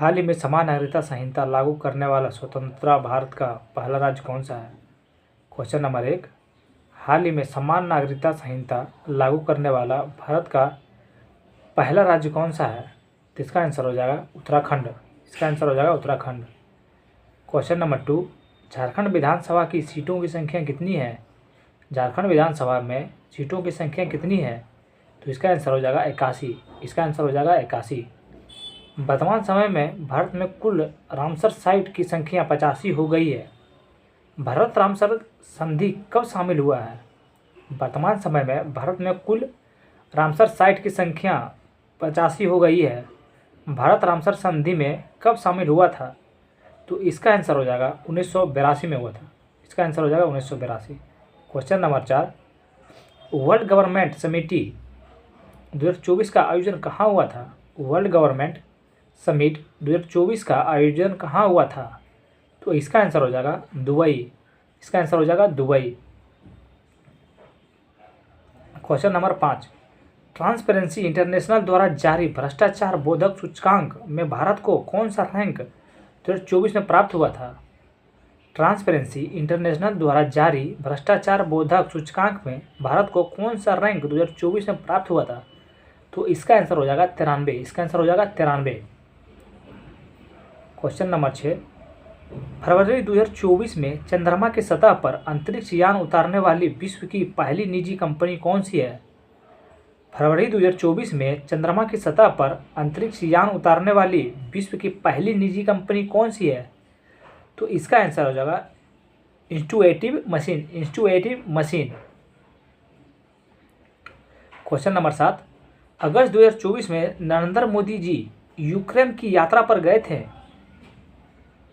हाल ही में समान नागरिकता संहिता लागू करने वाला स्वतंत्र भारत का पहला राज्य कौन सा है? क्वेश्चन नंबर 1, हाल ही में समान नागरिकता संहिता लागू करने वाला भारत का पहला राज्य कौन सा है? तो इसका आंसर हो जाएगा उत्तराखंड। इसका आंसर हो जाएगा उत्तराखंड। क्वेश्चन नंबर 2, झारखंड विधानसभा की सीटों की संख्या कितनी है? झारखंड विधानसभा में सीटों की संख्या कितनी है? तो इसका आंसर हो जाएगा 81। इसका आंसर हो जाएगा 81। वर्तमान समय में भारत में कुल रामसर साइट की संख्या 85 हो गई है। भारत रामसर संधि कब शामिल हुआ है? वर्तमान समय में भारत में कुल रामसर साइट की संख्या 85 हो गई है। भारत रामसर संधि में कब शामिल हुआ था? तो इसका आंसर हो जाएगा 1982 में हुआ था। इसका आंसर हो जाएगा 1982। क्वेश्चन नंबर 4, वर्ल्ड गवर्नमेंट समिति 2024 का आयोजन कहाँ हुआ था? वर्ल्ड गवर्नमेंट समिट 2024 का आयोजन कहाँ हुआ था? तो इसका आंसर हो जाएगा दुबई। इसका आंसर हो जाएगा Dubai. Question number 5, transparency international द्वारा जारी भ्रष्टाचार बोधक सूचकांक में भारत को कौन सा रैंक 2024 में प्राप्त हुआ था? ट्रांसपेरेंसी इंटरनेशनल द्वारा जारी भ्रष्टाचार बोधक सूचकांक में भारत को कौन सा रैंक 2024 में प्राप्त हुआ था? तो इसका आंसर हो जाएगा 93। इसका आंसर हो जाएगा 93। क्वेश्चन नंबर 6, फरवरी 2024 में चंद्रमा की सतह पर अंतरिक्ष यान उतारने वाली विश्व की पहली निजी कंपनी कौन सी है? फरवरी 2024 में चंद्रमा की सतह पर अंतरिक्ष यान उतारने वाली विश्व की पहली निजी कंपनी कौन सी है? तो इसका आंसर हो जाएगा इंस्ट्यूएटिव मशीन। इंस्ट्यूएटिव मशीन। क्वेश्चन नंबर 7, अगस्त 2024 में नरेंद्र मोदी जी यूक्रेन की यात्रा पर गए थे।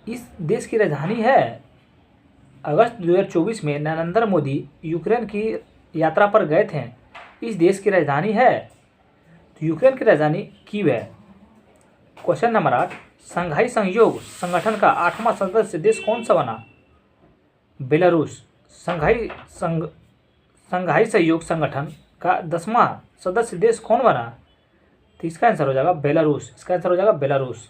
इस देश की राजधानी है। अगस्त 2024 में नरेंद्र मोदी यूक्रेन की यात्रा पर गए थे। इस देश की राजधानी है। तो यूक्रेन की राजधानी कीव है। क्वेश्चन नंबर 8, संघाई सहयोग संगठन का 8वां सदस्य देश कौन सा बना? बेलारूस। संघाई सहयोग संगठन का 10वां सदस्य देश कौन बना? तो इसका आंसर हो जाएगा बेलारूस। इसका आंसर हो जाएगा बेलारूस।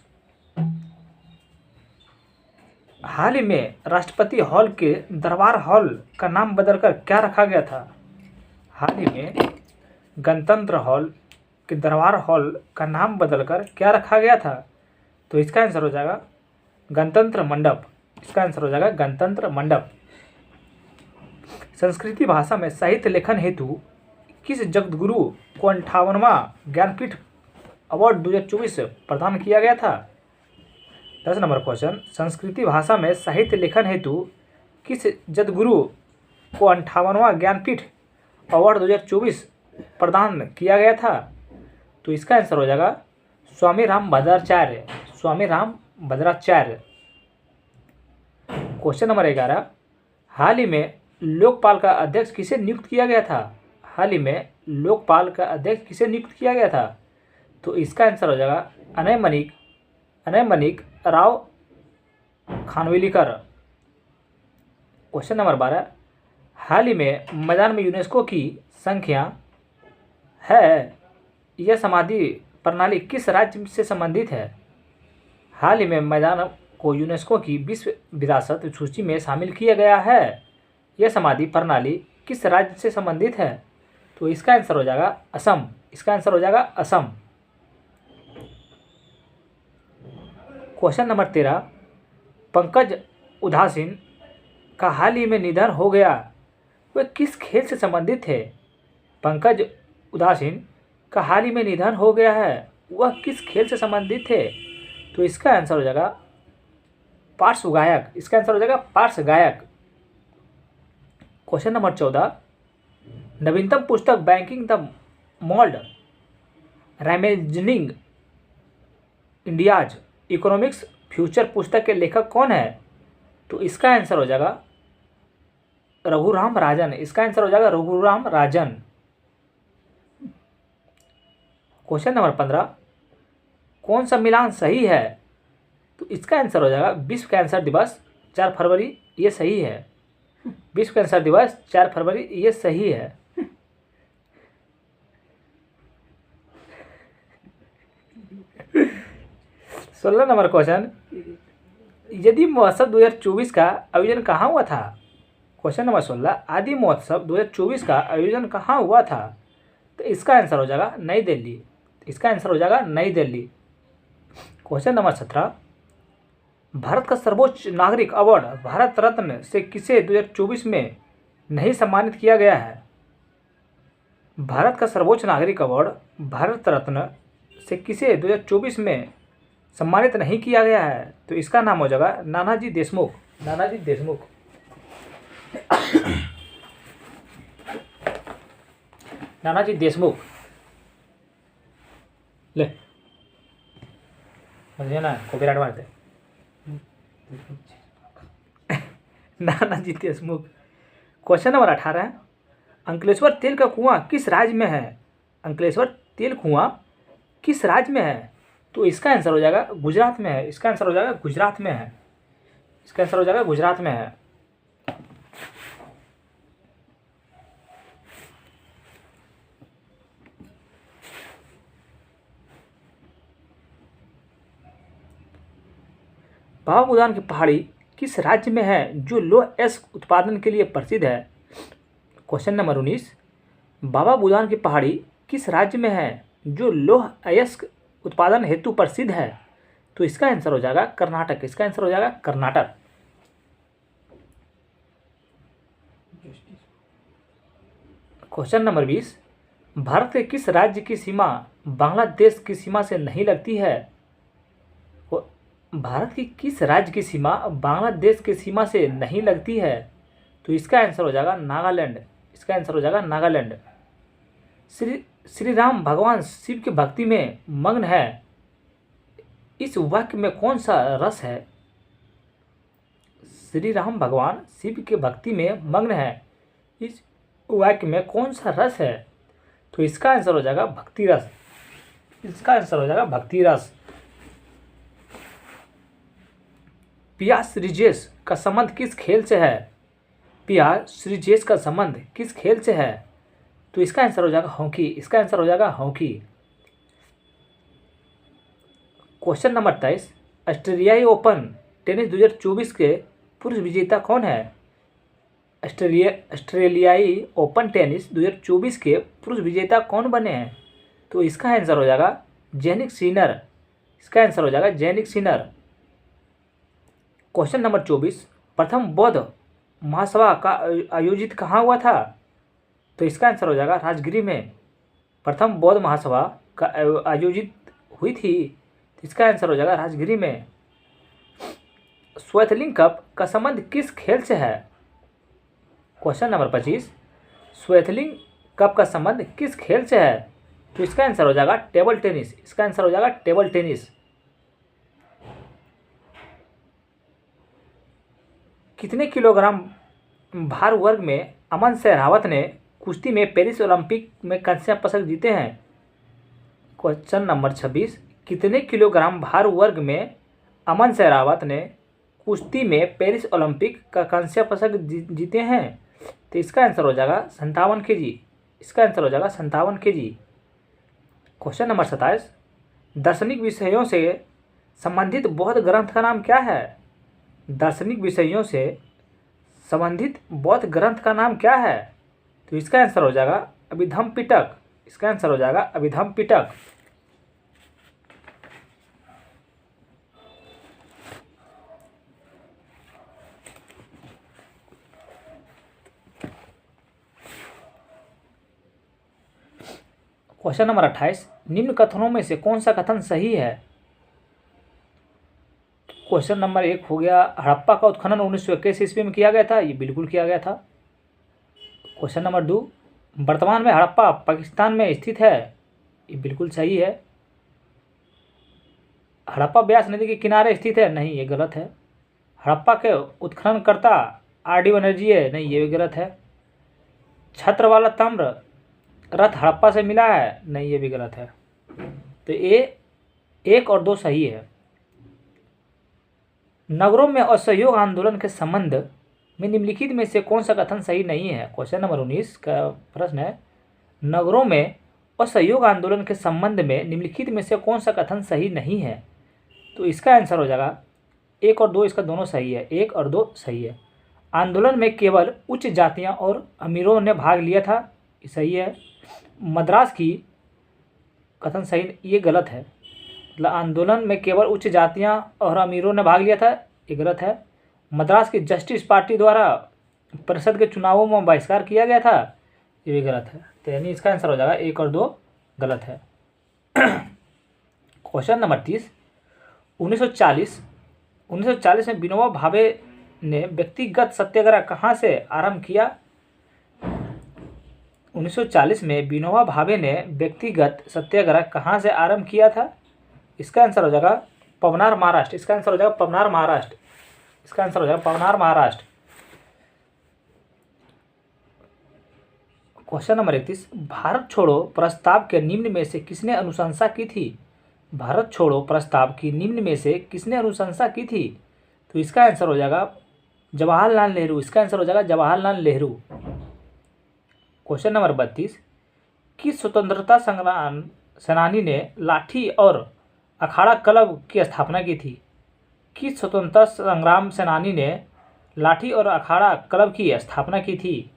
हाल ही में राष्ट्रपति हॉल के दरबार हॉल का नाम बदलकर क्या रखा गया था? हाल ही में गणतंत्र हॉल के दरबार हॉल का नाम बदलकर क्या रखा गया था? तो इसका आंसर हो जाएगा गणतंत्र मंडप। इसका आंसर हो जाएगा गणतंत्र मंडप। संस्कृति भाषा में साहित्य लेखन हेतु किस जगतगुरु को 58वां ज्ञानपीठ अवार्ड 2024 प्रदान किया गया था? 10 नंबर क्वेश्चन, संस्कृति भाषा में साहित्य लेखन हेतु किस जगतगुरु को 58वां ज्ञानपीठ अवार्ड 2024 प्रदान किया गया था? तो इसका आंसर हो जाएगा स्वामी राम भद्राचार्य। स्वामी राम भद्राचार्य। क्वेश्चन नंबर 11, हाल ही में लोकपाल का अध्यक्ष किसे नियुक्त किया गया था? हाल ही में लोकपाल का अध्यक्ष किसे नियुक्त किया गया था? तो इसका आंसर हो जाएगा अनय मनिक राव खानविलकर। क्वेश्चन नंबर 12, हाल ही में मैदान में यूनेस्को की संख्या है यह समाधि प्रणाली किस राज्य से संबंधित है? हाल ही में मैदान को यूनेस्को की विश्व विरासत सूची में शामिल किया गया है। यह समाधि प्रणाली किस राज्य से संबंधित है? तो इसका आंसर हो जाएगा असम। इसका आंसर हो जाएगा असम। क्वेश्चन नंबर 13, पंकज उधासीन का हाल ही में निधन हो गया, वह किस खेल से संबंधित थे? पंकज उधासीन का हाल ही में निधन हो गया है, वह किस खेल से संबंधित थे? तो इसका आंसर हो जाएगा पार्श्व गायक। इसका आंसर हो जाएगा पार्श्व गायक। क्वेश्चन नंबर 14, नवीनतम पुस्तक banking the mould reimagining India's economics future पुस्तक के लेखक कौन है? तो इसका आंसर हो जाएगा रघुराम राजन। इसका आंसर हो जाएगा रघुराम राजन। क्वेश्चन नंबर 15, कौन सा मिलान सही है? तो इसका आंसर हो जाएगा विश्व कैंसर दिवस 4 फरवरी, ये सही है। विश्व कैंसर दिवस 4 फरवरी, ये सही है। 16 नंबर क्वेश्चन, यदि महोत्सव 2024 का आयोजन कहाँ हुआ था? क्वेश्चन नंबर 16, आदि महोत्सव 2024 का आयोजन कहाँ हुआ था? तो इसका आंसर हो जाएगा नई दिल्ली। इसका आंसर हो जाएगा नई दिल्ली। क्वेश्चन नंबर 17, भारत का सर्वोच्च नागरिक अवार्ड भारत रत्न से किसे 2024 में नहीं सम्मानित किया गया है? भारत का सर्वोच्च नागरिक अवार्ड भारत रत्न से किसे 2024 में सम्मानित नहीं किया गया है? तो इसका नाम हो जाएगा नानाजी देशमुख। नानाजी देशमुख। नानाजी देशमुख। ले मुझे ना कॉपीराइट मारते। नानाजी देशमुख। क्वेश्चन नंबर 18, अंकलेश्वर तेल का कुआं किस राज्य में है? अंकलेश्वर तेल कुआं किस राज्य में है? तो इसका आंसर हो जाएगा गुजरात में है। इसका आंसर हो जाएगा गुजरात में है। इसका आंसर हो जाएगा गुजरात में है। बाबा बुदान की पहाड़ी किस राज्य में है जो लौह अयस्क उत्पादन के लिए प्रसिद्ध है? क्वेश्चन नंबर 19, बाबा बुदान की पहाड़ी किस राज्य में है जो लौह अयस्क उत्पादन हेतु प्रसिद्ध है? तो इसका आंसर हो जाएगा कर्नाटक। इसका आंसर हो जाएगा कर्नाटक। क्वेश्चन नंबर 20, भारत के किस राज्य की सीमा बांग्लादेश की सीमा से नहीं लगती है? भारत की किस राज्य की सीमा बांग्लादेश की सीमा से नहीं लगती है? तो इसका आंसर हो जाएगा नागालैंड। इसका आंसर हो जाएगा नागालैंड। श्री राम भगवान शिव की भक्ति में मग्न है, इस वाक्य में कौन सा रस है? श्री राम भगवान शिव के भक्ति में मग्न है, इस वाक्य में कौन सा रस है? तो इसका आंसर हो जाएगा भक्ति रस। इसका आंसर हो जाएगा भक्ति रस। पिया श्रीजेश का संबंध किस खेल से है? पिया श्रीजेश का संबंध किस खेल से है? तो इसका आंसर हो जाएगा हॉकी। इसका आंसर हो जाएगा हॉकी। क्वेश्चन नंबर 23, ऑस्ट्रेलियाई ओपन टेनिस 2024 के पुरुष विजेता कौन है? ऑस्ट्रेलियाई ओपन टेनिस 2024 के पुरुष विजेता कौन बने हैं? तो इसका आंसर हो जाएगा जैनिक सिनर। इसका आंसर हो जाएगा जैनिक सिनर। क्वेश्चन नंबर 24, प्रथम बौद्ध महासभा का आयोजित कहाँ हुआ था? तो इसका आंसर हो जाएगा राजगिरी में। प्रथम बौद्ध महासभा का आयोजित हुई थी। इसका आंसर हो जाएगा राजगिरी में। स्वेथलिंग कप का संबंध किस खेल से है? क्वेश्चन नंबर 25, स्वेथलिंग कप का संबंध किस खेल से है? तो इसका आंसर हो जाएगा टेबल टेनिस। इसका आंसर हो जाएगा टेबल टेनिस। कितने किलोग्राम भार वर्ग में अमन सहरावत ने कुश्ती में पेरिस ओलंपिक में कांस्य पदक जीते हैं? क्वेश्चन नंबर 26, कितने किलोग्राम भार वर्ग में अमन सहरावत ने कुश्ती में पेरिस ओलंपिक का कांस्य पदक जीते हैं? तो इसका आंसर हो जाएगा 57 kg। इसका आंसर हो जाएगा 57 kg। क्वेश्चन नंबर 27, दार्शनिक विषयों से संबंधित बौद्ध ग्रंथ का नाम क्या है? दार्शनिक विषयों से संबंधित बौद्ध ग्रंथ का नाम क्या है? तो इसका आंसर हो जाएगा अभिधम्म पिटक। इसका आंसर हो जाएगा अभिधम्म पिटक। क्वेश्चन नंबर 28, निम्न कथनों में से कौन सा कथन सही है? क्वेश्चन नंबर 1 हो गया, हड़प्पा का उत्खनन 1921 ईस्वी में किया गया था। ये बिल्कुल किया गया था। क्वेश्चन नंबर 2, वर्तमान में हड़प्पा पाकिस्तान में स्थित है। ये बिल्कुल सही है। हड़प्पा ब्यास नदी के किनारे स्थित है। नहीं, ये गलत है। हड़प्पा के उत्खननकर्ता RD बनर्जी है। नहीं, ये भी गलत है। छत्र वाला ताम्र रथ हड़प्पा से मिला है। नहीं, ये भी गलत है। तो ये 1 और 2 सही है। नगरों में असहयोग आंदोलन के संबंध में निम्नलिखित में से कौन सा कथन सही नहीं है? क्वेश्चन नंबर 19 का प्रश्न है, नगरों में असहयोग आंदोलन के संबंध में निम्नलिखित में से कौन सा कथन सही नहीं है? तो इसका आंसर हो जाएगा 1 और 2, इसका दोनों सही है, 1 और 2 सही है। आंदोलन में केवल उच्च जातियां और अमीरों ने भाग लिया था, ये सही है। मद्रास की कथन सही, ये गलत है। मतलब आंदोलन में केवल उच्च जातियां और अमीरों ने भाग लिया था, ये गलत है। मद्रास की जस्टिस पार्टी द्वारा परिषद के चुनावों में बहिष्कार किया गया था, ये भी गलत है। तो यानी इसका आंसर हो जाएगा 1 और 2 गलत है। क्वेश्चन नंबर 30, 1940 में विनोबा भावे ने व्यक्तिगत सत्याग्रह कहाँ से आरंभ किया? 1940 में विनोबा भावे ने व्यक्तिगत सत्याग्रह कहाँ से आरंभ किया था? इसका आंसर हो जाएगा पवनार, महाराष्ट्र। इसका आंसर हो जाएगा पवनार, महाराष्ट्र। इसका आंसर हो जाएगा पवनार, महाराष्ट्र। क्वेश्चन नंबर 31, भारत छोड़ो प्रस्ताव के निम्न में से किसने अनुशंसा की थी? भारत छोड़ो प्रस्ताव की निम्न में से किसने अनुशंसा की थी? तो इसका आंसर हो जाएगा जवाहरलाल नेहरू। इसका आंसर हो जाएगा जवाहरलाल नेहरू। क्वेश्चन नंबर 32, किस स्वतंत्रता संग्राम सेनानी ने लाठी और अखाड़ा क्लब की स्थापना की थी? किस स्वतंत्रता संग्राम सेनानी ने लाठी और अखाड़ा क्लब की स्थापना की थी?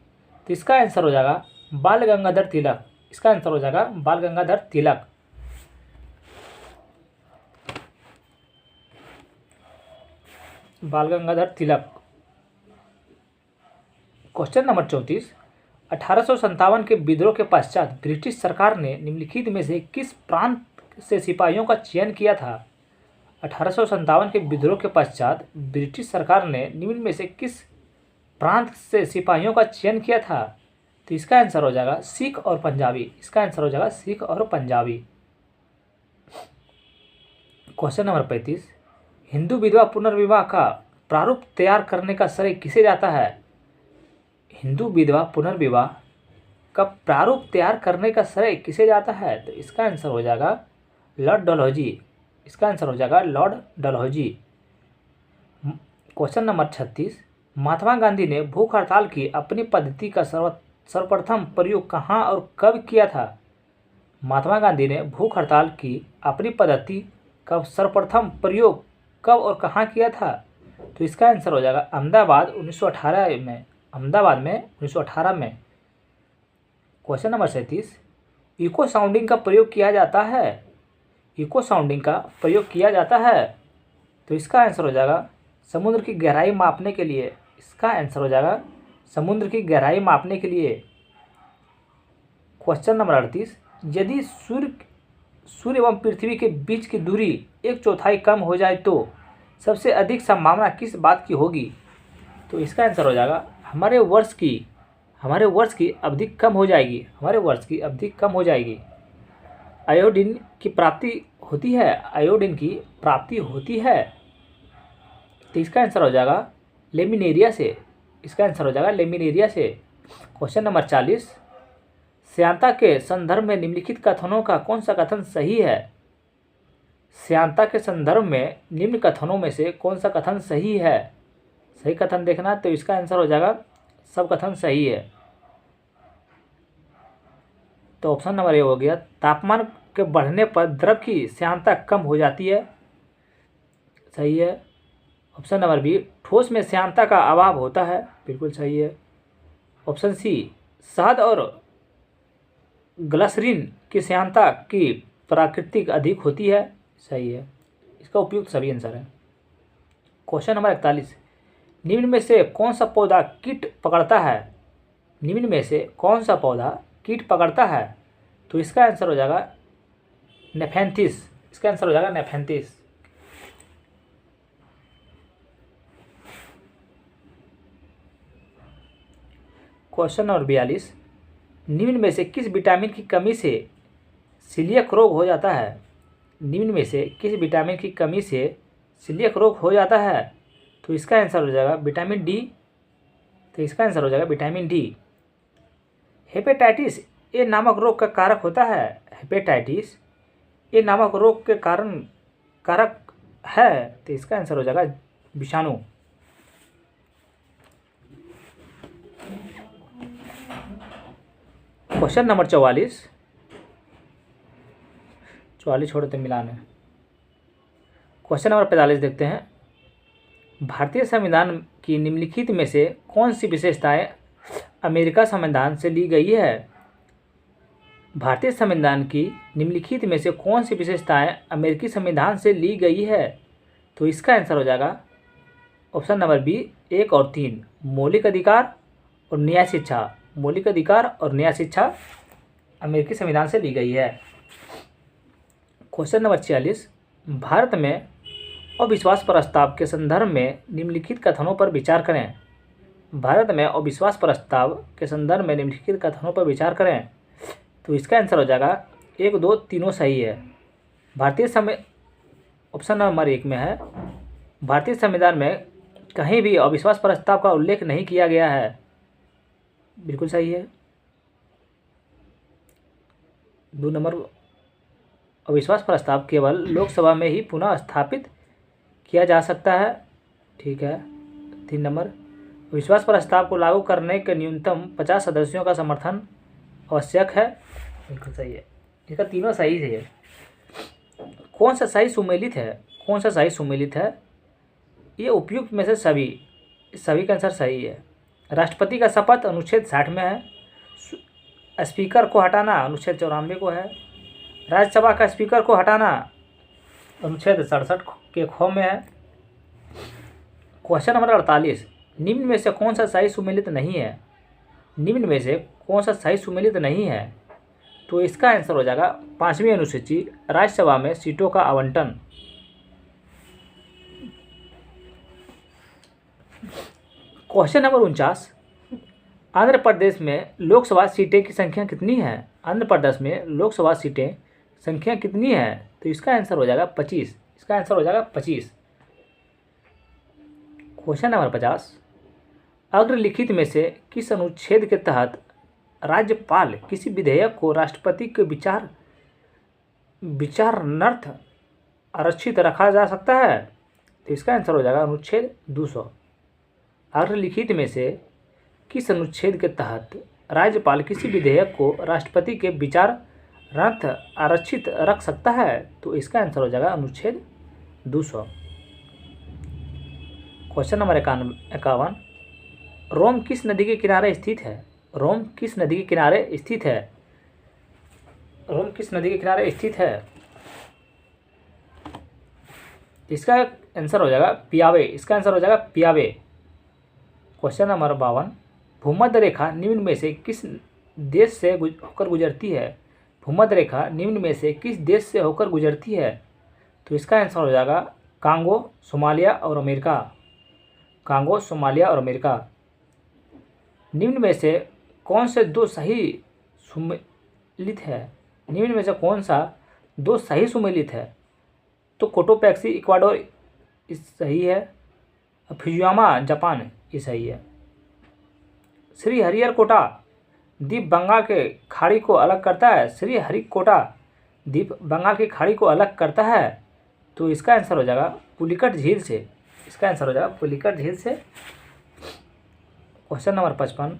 तो इसका आंसर हो जाएगा बाल गंगाधर तिलक। इसका आंसर हो जाएगा बाल गंगाधर तिलक। बाल गंगाधर तिलक। क्वेश्चन नंबर 34, 1857 के विद्रोह के पश्चात ब्रिटिश सरकार ने निम्नलिखित में से किस प्रांत से सिपाहियों का चयन किया था? 1857 के विद्रोह के पश्चात ब्रिटिश सरकार ने निम्न में से किस प्रांत से सिपाहियों का चयन किया था? तो इसका आंसर हो जाएगा सिख और पंजाबी। इसका आंसर हो जाएगा सिख और पंजाबी। क्वेश्चन नंबर 35, हिंदू विधवा पुनर्विवाह का प्रारूप तैयार करने का श्रेय किसे जाता है? हिंदू विधवा पुनर्विवाह का प्रारूप तैयार करने का श्रेय किसे जाता है? तो इसका आंसर हो जाएगा लॉर्ड डलहौजी। इसका आंसर हो जाएगा Lord Dalhousie. Question number 36, Mahatma Gandhi ने भूख हड़ताल की अपनी पद्धति का सर्वप्रथम प्रयोग कहाँ और कब किया था? महात्मा गांधी ने भूख हड़ताल की अपनी पद्धति का सर्वप्रथम प्रयोग कब और कहाँ किया था? तो इसका आंसर हो जाएगा अहमदाबाद 1918 में। अहमदाबाद में 1918 में। क्वेश्चन नंबर 37, इको साउंडिंग का प्रयोग किया जाता है? इको साउंडिंग का प्रयोग किया जाता है, तो इसका आंसर हो जाएगा समुद्र की गहराई मापने के लिए। इसका आंसर हो जाएगा समुद्र की गहराई मापने के लिए। क्वेश्चन नंबर 38, यदि सूर्य एवं पृथ्वी के बीच की दूरी 1/4 कम हो जाए तो सबसे अधिक संभावना किस बात की होगी? तो इसका आंसर हो जाएगा हमारे वर्ष की अवधि कम हो जाएगी। हमारे वर्ष की अवधि कम हो जाएगी। आयोडीन की प्राप्ति होती है। आयोडीन की प्राप्ति होती है, तो इसका आंसर हो जाएगा लेमिनेरिया से। इसका आंसर हो जाएगा लेमिनेरिया से। क्वेश्चन नंबर 40, श्यानता के संदर्भ में निम्नलिखित कथनों का कौन सा कथन सही है? श्यानता के संदर्भ में निम्न कथनों में से कौन सा कथन सही है? सही कथन देखना, तो इसका आंसर हो जाएगा सब कथन सही है। तो ऑप्शन नंबर ए हो गया, तापमान के बढ़ने पर द्रव की श्यानता कम हो जाती है, सही है। ऑप्शन नंबर बी, ठोस में श्यानता का अभाव होता है, बिल्कुल सही है। ऑप्शन सी, शहद और ग्लिसरीन की श्यानता की प्राकृतिक अधिक होती है, सही है। इसका उपयुक्त सभी आंसर है। क्वेश्चन नंबर 41, निम्न में से कौन सा पौधा कीट पकड़ता है? निम्न में से कौन सा पौधा कीट पकड़ता है? तो इसका आंसर हो जाएगा नेफेंथिस। इसका आंसर हो जाएगा नेफेंथिस। क्वेश्चन नंबर 42, निम्न में से किस विटामिन की कमी से सीलियक रोग हो जाता है? निम्न में से किस विटामिन की कमी से सीलियक रोग हो जाता है? तो इसका आंसर हो जाएगा विटामिन डी। तो इसका आंसर हो जाएगा विटामिन डी। हेपेटाइटिस ए नामक रोग का कारक होता है। हेपेटाइटिस ए नामक रोग के कारक है, तो इसका आंसर हो जाएगा विषाणु। क्वेश्चन नंबर 44 छोड़ो तो मिलान है। क्वेश्चन नंबर 45 देखते हैं। भारतीय संविधान की निम्नलिखित में से कौन सी विशेषताएं अमेरिका संविधान से ली गई है? भारतीय संविधान की निम्नलिखित में से कौन सी विशेषताएं अमेरिकी संविधान से ली गई है? तो इसका आंसर हो जाएगा ऑप्शन नंबर बी 1 और 3, मौलिक अधिकार और न्याय शिक्षा। मौलिक अधिकार और न्याय शिक्षा अमेरिकी संविधान से ली गई है। क्वेश्चन नंबर 46, भारत में अविश्वास प्रस्ताव के संदर्भ में निम्नलिखित कथनों पर विचार करें। भारत में अविश्वास प्रस्ताव के संदर्भ में निम्नलिखित कथनों पर विचार करें। तो इसका आंसर हो जाएगा 1, 2, तीनों सही है। ऑप्शन नंबर 1 में है, भारतीय संविधान में कहीं भी अविश्वास प्रस्ताव का उल्लेख नहीं किया गया है। बिल्कुल सही है। 2 नंबर, अविश्वास प्रस्ताव केवल लोकसभा में ही पुनः स्थापित किया जा सकता है। ठीक है। 3 नंबर, अविश्वास प्रस्ताव को लागू करने के न्यूनतम 50 सदस्यों का समर्थन आवश्यक है। बिल्कुल सही है। इसका तीनों सही है। कौन सा सही सुमेलित है? कौन सा सही सुमेलित है? ये उपयुक्त में से सभी का आंसर सही है। राष्ट्रपति का शपथ अनुच्छेद 60 में है। स्पीकर को हटाना अनुच्छेद 94 को है। राज्यसभा का स्पीकर को हटाना अनुच्छेद 67 के ख में है। क्वेश्चन नंबर 48, निम्न में से कौन सा सही सुमेलित नहीं है? निम्न में से कौन सा सही सुमेलित नहीं है? तो इसका आंसर हो जाएगा 5वीं अनुसूची, राज्यसभा में सीटों का आवंटन। क्वेश्चन नंबर 49, आंध्र प्रदेश में लोकसभा सीटें की संख्या कितनी है? आंध्र प्रदेश में लोकसभा सीटें संख्या कितनी है? तो इसका आंसर हो जाएगा 25। इसका आंसर हो जाएगा 25। क्वेश्चन नंबर 50, अग्रलिखित में से किस अनुच्छेद के तहत राज्यपाल किसी विधेयक को राष्ट्रपति के विचारार्थ आरक्षित रखा जा सकता है? तो इसका आंसर हो जाएगा अनुच्छेद 200। अग्रलिखित में से किस अनुच्छेद के तहत राज्यपाल किसी विधेयक को राष्ट्रपति के विचारार्थ आरक्षित रख सकता है? तो इसका आंसर हो जाएगा अनुच्छेद 200। क्वेश्चन नंबर 51, रोम किस नदी के किनारे स्थित है? रोम किस नदी के किनारे स्थित है? रोम किस नदी के किनारे स्थित है? इसका आंसर हो जाएगा पियावे। इसका आंसर हो जाएगा पियावे। क्वेश्चन नंबर 52, भूमध्य रेखा निम्न में से किस देश से होकर गुजरती है? भूमध्य रेखा निम्न में से किस देश से होकर गुजरती है? तो इसका आंसर हो जाएगा कांगो, सोमालिया और अमेरिका। कांगो, सोमालिया और अमेरिका। निम्न में से कौन से 2 सही सुमेलित है? निम्न में से कौन सा 2 सही सुमेलित है? तो कोटोपैक्सी इक्वाडोर सही है। फ्यूजियामा जापान ये सही है। श्रीहरिकोटा द्वीप बंगाल के खाड़ी को अलग करता है। श्रीहरिकोटा द्वीप बंगाल की खाड़ी को अलग करता है। तो इसका आंसर हो जाएगा पुलिकट झील से। इसका आंसर हो जाएगा पुलिकट झील से। क्वेश्चन नंबर 55,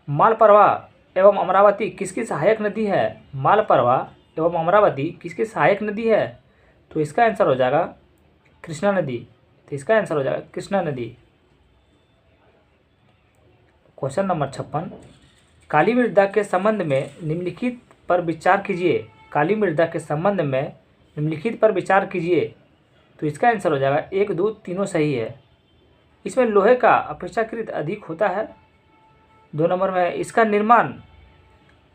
मालप्रभा एवं अमरावती किसकी सहायक नदी है? मालप्रभा एवं अमरावती किसकी सहायक नदी है? तो इसका आंसर हो जाएगा कृष्णा नदी। तो इसका आंसर हो जाएगा कृष्णा नदी। क्वेश्चन नंबर 56, काली मृदा के संबंध में निम्नलिखित पर विचार कीजिए। काली मृदा के संबंध में निम्नलिखित पर विचार कीजिए। तो इसका आंसर हो जाएगा 1, 2, तीनों सही है। इसमें लोहे का अपेक्षाकृत अधिक होता है। 2 नंबर में इसका निर्माण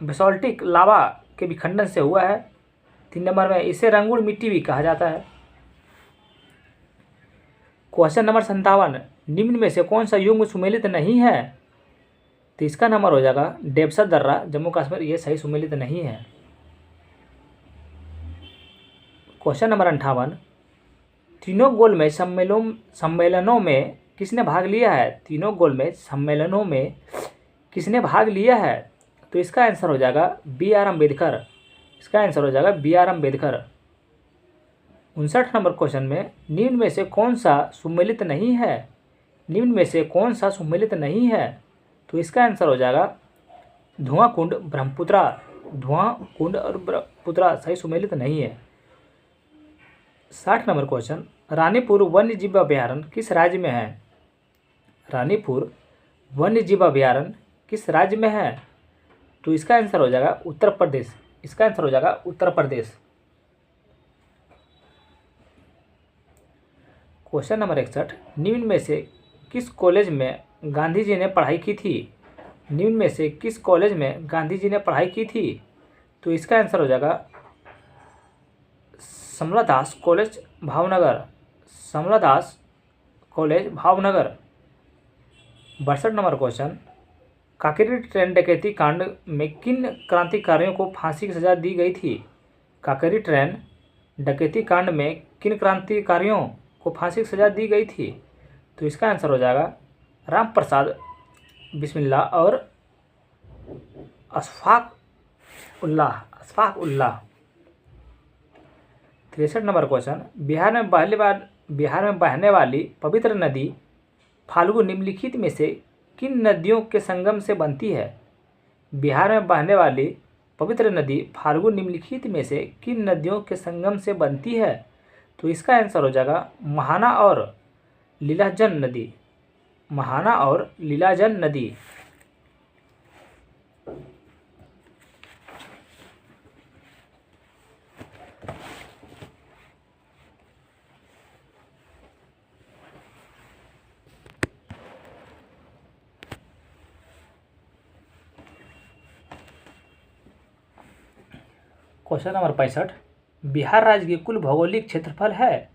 बेसाल्टिक लावा के विखंडन से हुआ है। 3 नंबर में इसे रंगून मिट्टी भी कहा जाता है। क्वेश्चन नंबर 57, निम्न में से कौन सा युग्म सुमेलित नहीं है? तो इसका नंबर हो जाएगा डेबसर दर्रा, जम्मू कश्मीर। ये सही सुमेलित नहीं है। क्वेश्चन नंबर 58, तीनों गोलमेज सम्मेलनों में किसने भाग लिया है? तीनों गोलमेज सम्मेलनों में किसने भाग लिया है? तो इसका आंसर हो जाएगा B.R. अम्बेडकर। इसका आंसर हो जाएगा B.R. अम्बेडकर। 59 नंबर क्वेश्चन में निम्न में से कौन सा सुमेलित नहीं है? निम्न में से कौन सा सुमेलित नहीं है? तो इसका आंसर हो जाएगा धुआं कुंड ब्रह्मपुत्रा। धुआं कुंड और ब्रह्मपुत्रा सही सुमेलित नहीं है। 60 नंबर क्वेश्चन, रानीपुर वन्य जीव अभयारण्य किस राज्य में है? रानीपुर वन्य जीव अभयारण्य किस राज्य में है? तो इसका आंसर हो जाएगा उत्तर प्रदेश। इसका आंसर हो जाएगा उत्तर प्रदेश। क्वेश्चन नंबर 61, निम्न में से किस कॉलेज में गांधी जी ने पढ़ाई की थी? निम्न में से किस कॉलेज में गांधी जी ने पढ़ाई की थी? तो इसका आंसर हो जाएगा Samaldas college Bhavnagar. Samaldas college Bhavnagar. 62 number question, Kakori train डकैती कांड में किन क्रांतिकारियों को फांसी की सजा दी गई थी? काकेरी ट्रेन डकैती कांड में किन क्रांतिकारियों को फांसी की सजा दी गई थी? तो इसका आंसर हो जाएगा राम प्रसाद बिस्मिल्ला और अशफाक उल्लाह। 63 नंबर क्वेश्चन, बिहार में बहने वाली पवित्र नदी फाल्गु निम्नलिखित में से किन नदियों के संगम से बनती है? बिहार में बहने वाली पवित्र नदी फाल्गु निम्नलिखित में से किन नदियों के संगम से बनती है? तो इसका आंसर हो जाएगा महाना और लीलाजन नदी। महाना और लीलाजन नदी। क्वेश्चन नंबर 65, बिहार राज्य की कुल भौगोलिक क्षेत्रफल है?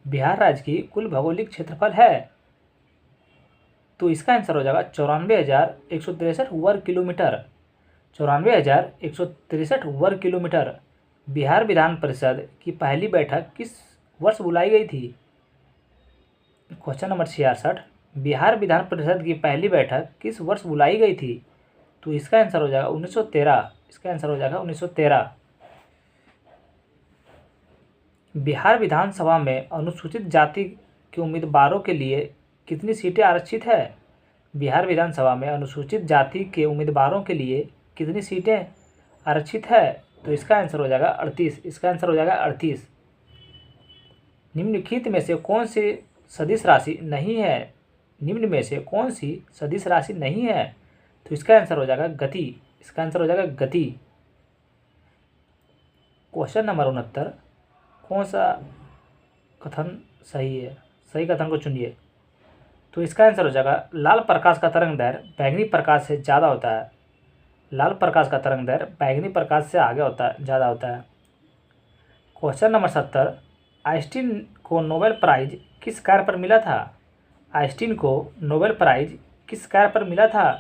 बिहार राज्य की कुल भौगोलिक क्षेत्रफल है? तो इसका आंसर हो जाएगा 94,163 वर्ग किलोमीटर। 94,163 वर्ग किलोमीटर। बिहार विधान परिषद की पहली बैठक किस वर्ष बुलाई गई थी? क्वेश्चन नंबर 66, बिहार विधान परिषद की पहली बैठक किस वर्ष बुलाई गई थी? तो इसका आंसर हो जाएगा 1913। इसका आंसर हो जाएगा 1913। बिहार विधानसभा में अनुसूचित जाति के उम्मीदवारों के लिए कितनी सीटें आरक्षित है? बिहार विधानसभा में अनुसूचित जाति के उम्मीदवारों के लिए कितनी सीटें आरक्षित है? तो इसका आंसर हो जाएगा 38। इसका आंसर हो जाएगा 38। निम्नलिखित में से कौन सी सदिश राशि नहीं है? निम्न में से कौन सी सदिश राशि नहीं है? तो इसका आंसर हो जाएगा गति। इसका आंसर हो जाएगा गति। क्वेश्चन नंबर 69, कौन सा कथन सही है? सही कथन को चुनिए। तो इसका आंसर हो जाएगा लाल प्रकाश का तरंग दैर्घ्य बैंगनी प्रकाश से ज़्यादा होता है। लाल प्रकाश का तरंग दैर्घ्य बैंगनी प्रकाश से आगे होता है, ज़्यादा होता है। क्वेश्चन नंबर 70, आइंस्टीन को नोबेल प्राइज किस कार्य पर मिला था? आइंस्टीन को नोबेल प्राइज किस कार्य पर मिला था?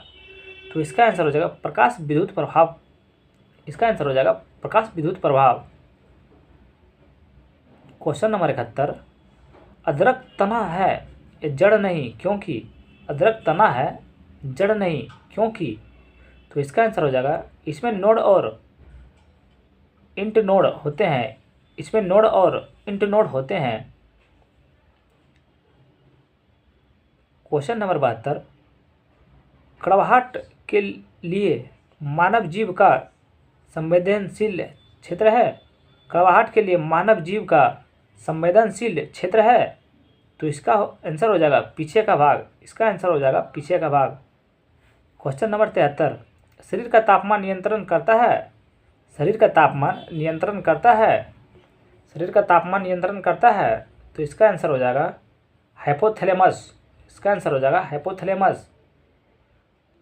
तो इसका आंसर हो जाएगा प्रकाश विद्युत प्रभाव। इसका आंसर हो जाएगा प्रकाश विद्युत प्रभाव। क्वेश्चन नंबर 71, अदरक तना है जड़ नहीं क्योंकि? अदरक तना है जड़ नहीं क्योंकि? तो इसका आंसर हो जाएगा इसमें नोड और इंटनोड होते हैं। इसमें नोड और इंटनोड होते हैं। क्वेश्चन नंबर 72, कड़वाहट के लिए मानव जीव का संवेदनशील क्षेत्र है? कड़वाहट के लिए मानव जीव का संवेदनशील क्षेत्र है? तो इसका आंसर हो जाएगा पीछे का भाग। इसका आंसर हो जाएगा पीछे का भाग। क्वेश्चन नंबर 73, शरीर का तापमान नियंत्रण करता है? शरीर का तापमान नियंत्रण करता है? शरीर का तापमान नियंत्रण करता है? तो इसका आंसर हो जाएगा हाइपोथैलेमस। इसका आंसर हो जाएगा हाइपोथैलेमस।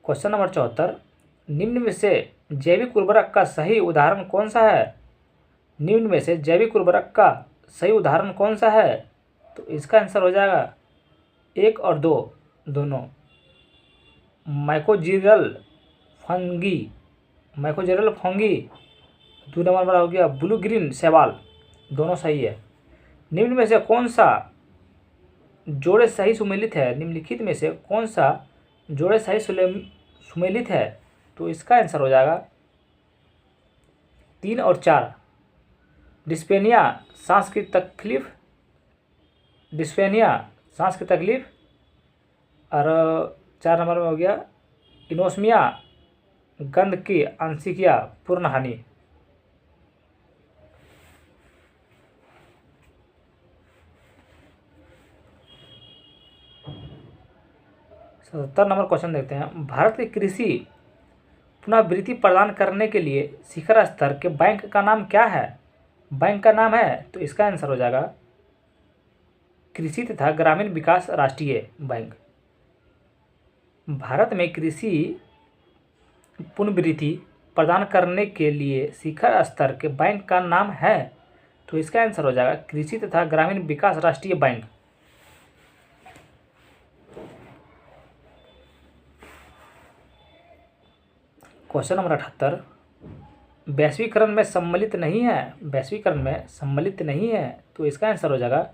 क्वेश्चन नंबर 74, निम्न में से जैविक उर्वरक का सही उदाहरण कौन सा है? निम्न में से जैविक उर्वरक का सही उदाहरण कौन सा है? तो इसका आंसर हो जाएगा 1 और 2 दोनों। माइकोजेरल फंगी। माइकोजेरल फंगी। 2 नंबर वाला हो गया ब्लू ग्रीन शैवाल। दोनों सही है। निम्न में से कौन सा जोड़े सही सुमेलित है? निम्नलिखित में से कौन सा जोड़े सही सुमेलित है? तो इसका आंसर हो जाएगा 3 और 4। डिस्पेनिया सांस की तकलीफ। डिस्पेनिया सांस की तकलीफ। और 4 नंबर में हो गया इनोस्मिया गंध की आंशिक या पूर्ण हानि। 77 नंबर क्वेश्चन देखते हैं। भारत की कृषि पुनर्वृत्ति प्रदान करने के लिए शिखर स्तर के बैंक का नाम क्या है? बैंक का नाम है, तो इसका आंसर हो जाएगा कृषि तथा ग्रामीण विकास राष्ट्रीय बैंक। भारत में कृषि पुनर्वृत्ति प्रदान करने के लिए शिखर स्तर के बैंक का नाम है, तो इसका आंसर हो जाएगा कृषि तथा ग्रामीण विकास राष्ट्रीय बैंक। क्वेश्चन नंबर 78, वैश्वीकरण में सम्मिलित नहीं है, वैश्वीकरण में सम्मिलित नहीं है, तो इसका आंसर हो जाएगा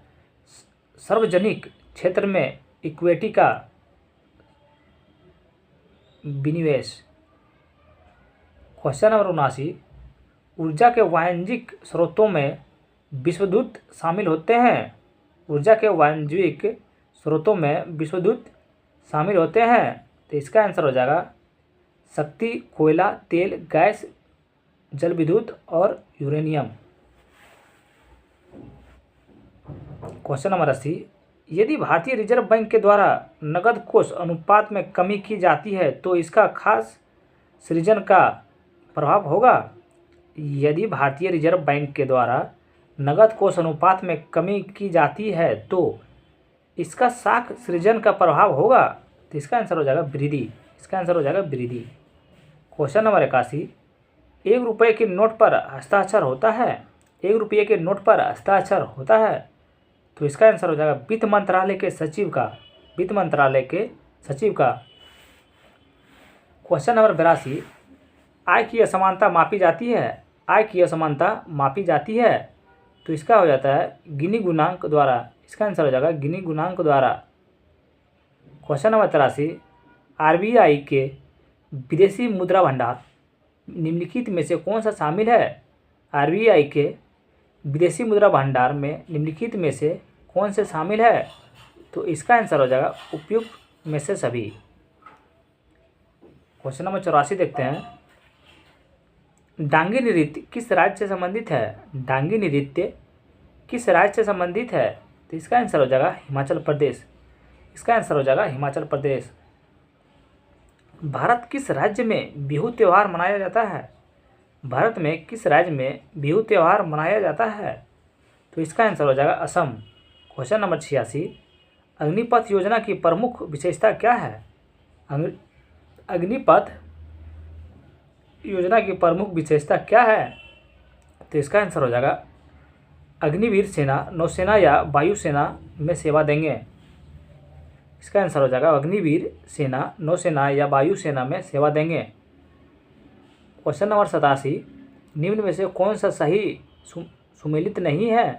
सार्वजनिक क्षेत्र में इक्विटी का विनिवेश। क्वेश्चन नंबर 79, ऊर्जा के वाणिज्यिक स्रोतों में विश्वविद्युत शामिल होते हैं, ऊर्जा के वाणिज्यिक स्रोतों में विश्वविद्युत शामिल होते हैं, तो इसका आंसर हो जाएगा शक्ति, कोयला, तेल, गैस, जल विद्युत और यूरेनियम। क्वेश्चन नंबर 80, यदि भारतीय रिजर्व बैंक के द्वारा नकद कोष अनुपात में कमी की जाती है तो इसका खास सृजन का प्रभाव होगा? यदि भारतीय रिजर्व बैंक के द्वारा नकद कोष अनुपात में कमी की जाती है तो इसका साख सृजन का प्रभाव होगा, तो इसका आंसर हो जाएगा वृद्धि, इसका आंसर हो जाएगा वृद्धि। क्वेश्चन नंबर 81, 1 रुपये के नोट पर हस्ताक्षर होता है, 1 रुपये के नोट पर हस्ताक्षर होता है, तो इसका आंसर हो जाएगा वित्त मंत्रालय के सचिव का, वित्त मंत्रालय के सचिव का। क्वेश्चन नंबर 82, आय की असमानता मापी जाती है, आय की असमानता मापी जाती है, तो इसका हो जाता है गिनी गुणांक द्वारा, इसका आंसर हो जाएगा गिनी गुणांक द्वारा। क्वेश्चन नंबर 83, आरबीआई के विदेशी मुद्रा भंडार निम्नलिखित में से कौन सा शामिल है? आरबीआई के विदेशी मुद्रा भंडार में निम्नलिखित में से कौन से शामिल है? तो इसका आंसर हो जाएगा उपयुक्त में से सभी। क्वेश्चन नंबर 84 देखते हैं, डांगी नृत्य किस राज्य से संबंधित है? डांगी नृत्य किस राज्य से संबंधित है? तो इसका आंसर हो जाएगा हिमाचल प्रदेश, इसका आंसर हो जाएगा हिमाचल प्रदेश। भारत किस राज्य में बिहू त्यौहार मनाया जाता है? भारत में किस राज्य में बिहू त्यौहार मनाया जाता है? तो इसका आंसर हो जाएगा असम। क्वेश्चन नंबर 86, अग्निपथ योजना की प्रमुख विशेषता क्या है? अग्निपथ योजना की प्रमुख विशेषता क्या है? तो इसका आंसर हो जाएगा अग्निवीर सेना नौसेना या वायुसेना में सेवा देंगे, इसका आंसर हो जाएगा अग्निवीर सेना नौसेना या वायुसेना में सेवा देंगे। क्वेश्चन नंबर 87, निम्न में से कौन सा सही सुमेलित नहीं है?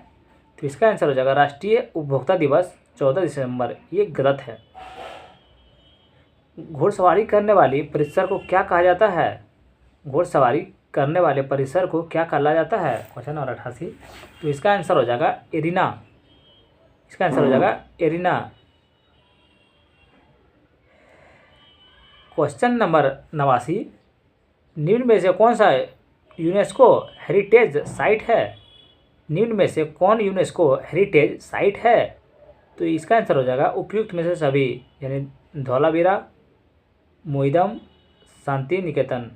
तो इसका आंसर हो जाएगा राष्ट्रीय उपभोक्ता दिवस 14 दिसंबर, ये गलत है। घुड़सवारी करने वाली परिसर को क्या कहा जाता है? घुड़सवारी करने वाले परिसर को क्या कहा जाता है? क्वेश्चन नंबर 88, तो इसका आंसर हो जाएगा एरिना, इसका आंसर हो जाएगा एरिना। क्वेश्चन नंबर 89, निम्न में से कौन सा यूनेस्को हेरिटेज साइट है? निम्न में से कौन यूनेस्को हेरिटेज साइट है? तो इसका आंसर हो जाएगा उपयुक्त में से सभी, यानी Dholavira, Moidam, Shanti Niketan.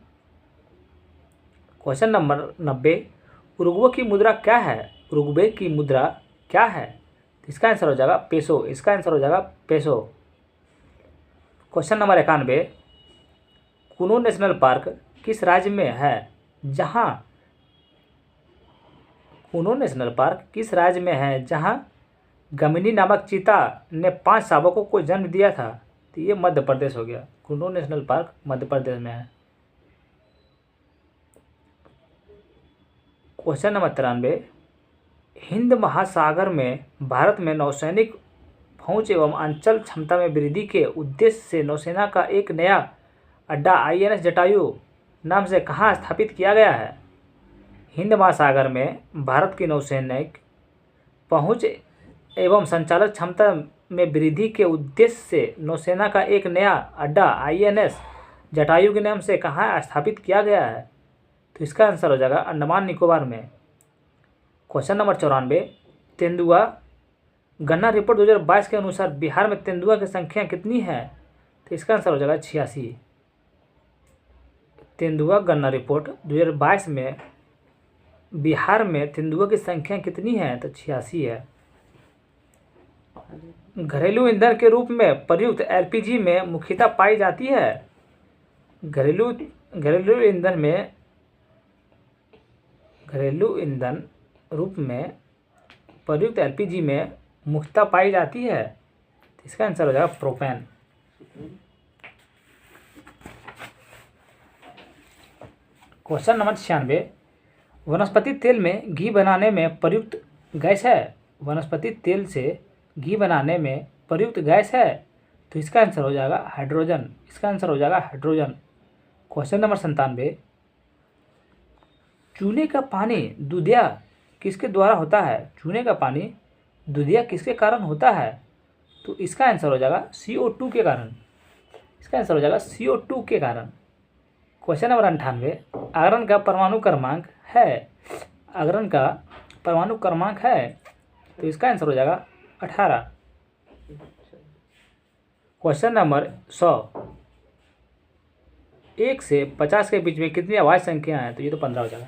Question number 90, Uruguay की मुद्रा क्या है? उरुग्वे की मुद्रा क्या है? तो इसका आंसर हो जाएगा पेसो, इसका आंसर हो जाएगा पेसो। क्वेश्चन नंबर 91, कुनो नेशनल पार्क किस राज्य में है? जहां कुनो नेशनल पार्क किस राज्य में है जहां गमिनी नामक चीता ने 5 शावकों को जन्म दिया था? तो ये मध्य प्रदेश हो गया, कुनो नेशनल पार्क मध्य प्रदेश में है। क्वेश्चन नंबर 93, हिंद महासागर में भारत में नौसैनिक पहुंच एवं अंचल क्षमता में वृद्धि के उद्देश्य से नौसेना का एक नया अड्डा INS जटायु नाम से कहाँ स्थापित किया गया है? हिंद महासागर में भारत की नौसैनिक पहुंच एवं संचालक क्षमता में वृद्धि के उद्देश्य से नौसेना का एक नया अड्डा INS जटायु के नाम से कहाँ स्थापित किया गया है? तो इसका आंसर हो जाएगा अंडमान निकोबार में। क्वेश्चन नंबर 94, तेंदुआ गन्ना रिपोर्ट 2022 के अनुसार बिहार में तेंदुआ की संख्या कितनी है? तो इसका आंसर हो जाएगा 86। तेंदुआ गन्ना रिपोर्ट 2022 में बिहार में तेंदुआ की संख्या कितनी है? तो 86 है। घरेलू ईंधन के रूप में प्रयुक्त एलपीजी में मुख्यतः पाई जाती है। घरेलू ईंधन रूप में प्रयुक्त एलपीजी में मुख्यतः पाई जाती है। तो इसका आंसर हो जाएगा प्रोपेन। क्वेश्चन नंबर 96, वनस्पति तेल में घी बनाने में प्रयुक्त गैस है। वनस्पति तेल से घी बनाने में प्रयुक्त गैस है। तो इसका आंसर हो जाएगा हाइड्रोजन। इसका आंसर हो जाएगा हाइड्रोजन। क्वेश्चन नंबर 97, चूने का पानी दूधिया किसके द्वारा होता है? चूने का पानी दूधिया किसके कारण होता है? तो इसका आंसर हो जाएगा CO2 के कारण। इसका आंसर हो जाएगा CO2 के कारण। क्वेश्चन नंबर 98, आगरन का परमाणु क्रमांक है। आगरन का परमाणु क्रमांक है। तो इसका आंसर हो जाएगा 18। क्वेश्चन नंबर 100, 1 से 50 के बीच में कितनी अभाज्य संख्या है? तो ये तो 15 हो जाएगा।